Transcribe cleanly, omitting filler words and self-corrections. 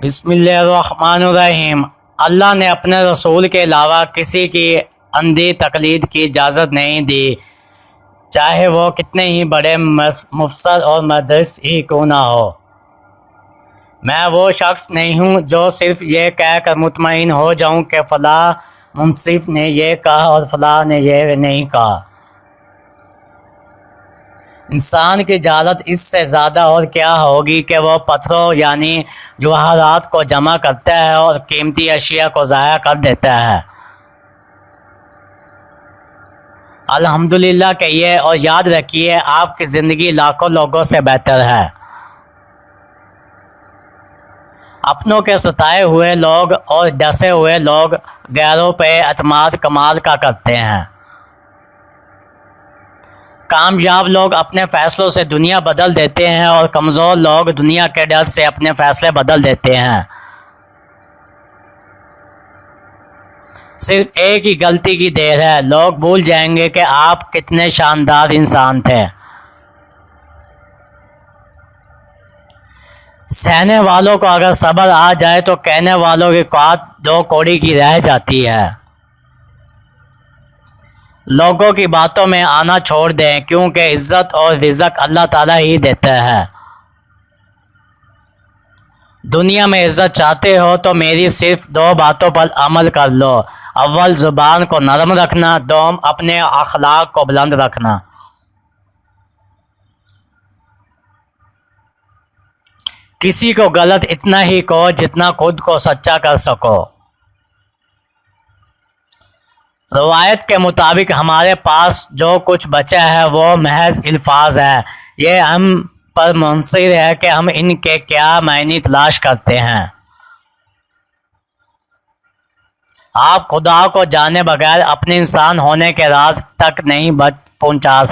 بسم اللہ الرحمن الرحیم۔ اللہ نے اپنے رسول کے علاوہ کسی کی اندھی تقلید کی اجازت نہیں دی، چاہے وہ کتنے ہی بڑے مفسر اور مدرس ہی کیوں نہ ہو۔ میں وہ شخص نہیں ہوں جو صرف یہ کہہ کر مطمئن ہو جاؤں کہ فلاں منصف نے یہ کہا اور فلاں نے یہ نہیں کہا۔ انسان کی جہالت اس سے زیادہ اور کیا ہوگی کہ وہ پتھروں یعنی جواہرات کو جمع کرتا ہے اور قیمتی اشیاء کو ضائع کر دیتا ہے۔ الحمدللہ کہیے اور یاد رکھیے آپ کی زندگی لاکھوں لوگوں سے بہتر ہے۔ اپنوں کے ستائے ہوئے لوگ اور ڈسے ہوئے لوگ غیروں پہ اعتماد کمال کا کرتے ہیں۔ کامیاب لوگ اپنے فیصلوں سے دنیا بدل دیتے ہیں اور کمزور لوگ دنیا کے ڈر سے اپنے فیصلے بدل دیتے ہیں۔ صرف ایک ہی غلطی کی دیر ہے، لوگ بھول جائیں گے کہ آپ کتنے شاندار انسان تھے۔ سہنے والوں کو اگر صبر آ جائے تو کہنے والوں کی قوت دو کوڑی کی رہ جاتی ہے۔ لوگوں کی باتوں میں آنا چھوڑ دیں کیونکہ عزت اور رزق اللہ تعالیٰ ہی دیتا ہے۔ دنیا میں عزت چاہتے ہو تو میری صرف دو باتوں پر عمل کر لو، اول زبان کو نرم رکھنا، دوم اپنے اخلاق کو بلند رکھنا۔ کسی کو غلط اتنا ہی کہو جتنا خود کو سچا کر سکو۔ روایت کے مطابق ہمارے پاس جو کچھ بچا ہے وہ محض الفاظ ہے، یہ ہم پر منحصر ہے کہ ہم ان کے کیا معنی تلاش کرتے ہیں۔ آپ خدا کو جانے بغیر اپنے انسان ہونے کے راز تک نہیں پہنچا سکتے۔